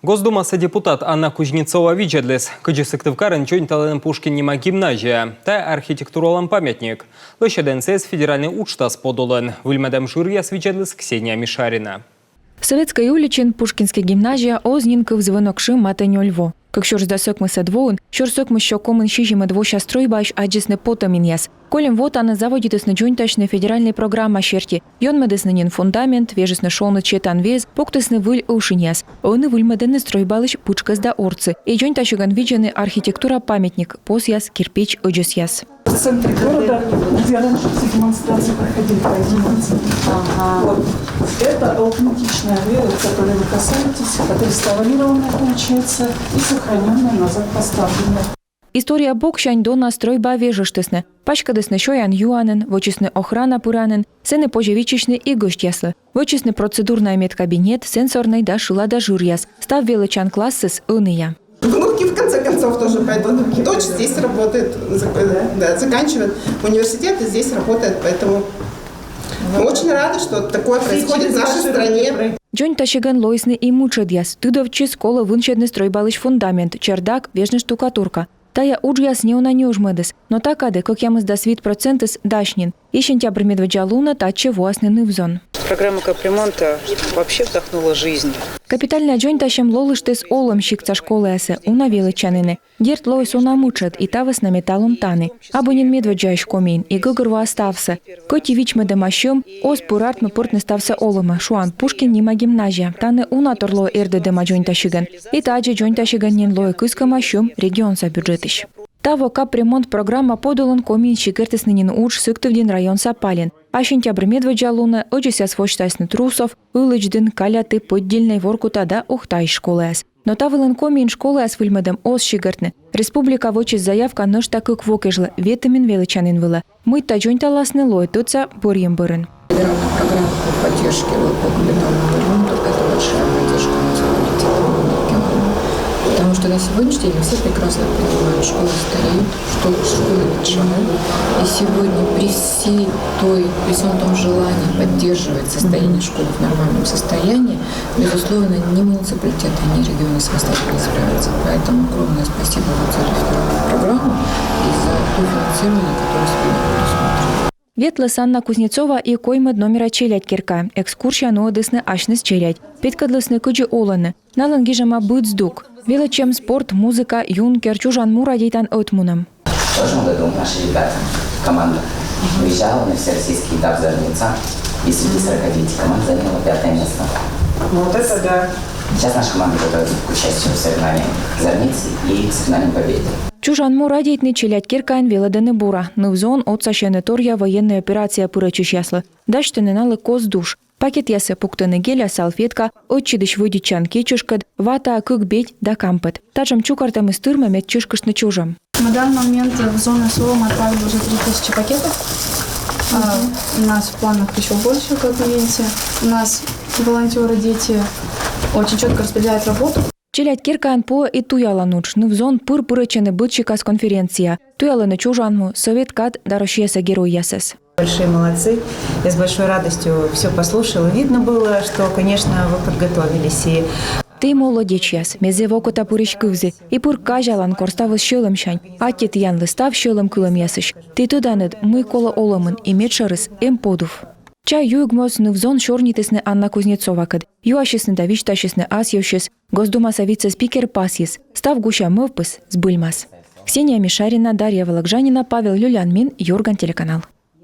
Госдумасы депутат Анна Кузнецова виджедлес. Кыджысыктывкарын чойн талын Пушкин-Нема гимназия. Та архитектуралам памятник. Лыщаден сес федеральный учтас подолын. Выльмадам жирьяс виджедлес Ксения Мишарина. Советская уличин Пушкинская гимназия ознинков звонокши матеню Льво. Как щорс мы садвоун, щорсок мы щокомын щижима двоща стройбаш аджисны потоминьяс. Колем вот она заводит на джойнташны федеральной программа щерти. Йон медеснанин фундамент, вежесны шоны четан вез, поктесны выль ушиньяс. Он и выльмеденны стройбалыш пучкас да орцы. И джойнташиган виджены архитектура памятник, посьяс, кирпич, оджесьяс. В центре города, где раньше все демонстрации проходили по 11. Вот. Это аутентичная вера, которой вы касаетесь, отреставрированная получается и сохраненная назад поставленная. История бокшань дона стройба вежештесне. Пачка десне шоян юанен, вочисне охрана пуранен, сене пожевичечне и гостяслы. Вочисне процедурная медкабинет, сенсорный да шила да журьяс. Став величан классес уния. Внуки в конце концов тоже пойдут. Дочь здесь работает, заканчивает университет и здесь работает, поэтому мы очень рады, что такое происходит в нашей стране. Джон тащиган лойсны и мучедьяс. Тудовчи скола вынчедны стройбалыш фундамент, чердак, вежна штукатурка. Тая уджьяс не на нюжмедес, но такаде, как ямыз да свит процентес дашнин. И сентябрь медведжалуна таче властный нывзон. Программа капремонта вообще вдохнула жизнь. Капитальная джойн тащем лолыштес олом щикца школы эсе, уна величанины. Дерт лойс уна мучет, и тавас на металлом таны. Абонин медведжаеш комин, и гыгырва остався. Коти вичме демащем, ос пурартме портне стався олома, шуан Пушкин-Нема гимназия. Таны уна торло эрде дема джойн тащиган. И таджи джойн тащиган нен лой кыска мащем, регион за бюджетищ. Таво капремонт программа подолан комин щикертесненин уж сыктывдин район Сапалин. А сентябрь медведжалуна оджися своштайсны трусов, улычдын каляты поддельной воркута да ухтай школы. Но тавылын комин школы ас выльмедем ос щигертны. Республика вочис заявка нож так как вокежла, ветамин величанин выла. Мы та джойнта ласны лой туца борьем бырын. Федеральная программа по поддержке по капитальному ремонту – это большая поддержка муниципалитета. Потому что на сегодняшний день все прекрасно понимают, школы стареют, что школы ветшают. И сегодня при всем том желании поддерживать состояние школы в нормальном состоянии, безусловно, ни муниципалитет, ни регионы самостоятельно не справятся. Поэтому огромное спасибо за реферальную программу и за то финансирование, которое сегодня предусмотрено. Ветлес Анна Кузнецова и коймед номера челядь кирка. Экскурсия нуодесны ашнес челядь. Петкадлесны кыджи оланы. Налан гижама быцдук. Величем спорт, музыка, юнкер, чужан мура дейтан отмуном. В прошлом году наши ребята, команда, выезжала на всероссийский этап Зорница. И среди 49 команд заняла 5-е место. Вот это да. Сейчас наша команда готовится к участию в соревнованиях Зорницы и к соревнованиям Победы. Чужан мура дейтны челядь киркайн веледены бура. Нывзон от сащенетория военная операция пырачущяслы. Дачтыны налы коздуш. Пакет ясе пуктыны геля салфетка, отчидыш выдичан кечушкад, вата кыкбеть да кампет. Таджам чукартам из тырма мед чушкашны чужам. На данный момент в зону СО мы отправили уже 3000 пакетов. У нас в планах еще больше, как вы видите. У нас волонтеры, дети очень четко распределяют работу. Челядь киркайн по и туялануч, нывзон пыр-пырычены бытчика с конференция. Туяланы чужанму, совет кат да рощеса герой ясес. Большие молодцы. Я с большой радостью все послушала. Видно было, что, конечно, вы подготовились. Ты молодечьяс, мезе вокота пурич кывзи, и пур кажалан корставыз шөлым шань, ати тиян лыстав шөлым кылым ясыш. Ты туданет мы кола оломын, и медшарыс эм подув. Чай югмос нывзон шорнитесне Анна Кузнецова кад, юашисны да вичташисны ас евшис, Госдумаса вице-спикер пасьес, став гуща мывпыс сбыльмас. Ксения Мишарина, Дарья Вологжанина, Павел Люлянмин, Юрган, телеканал.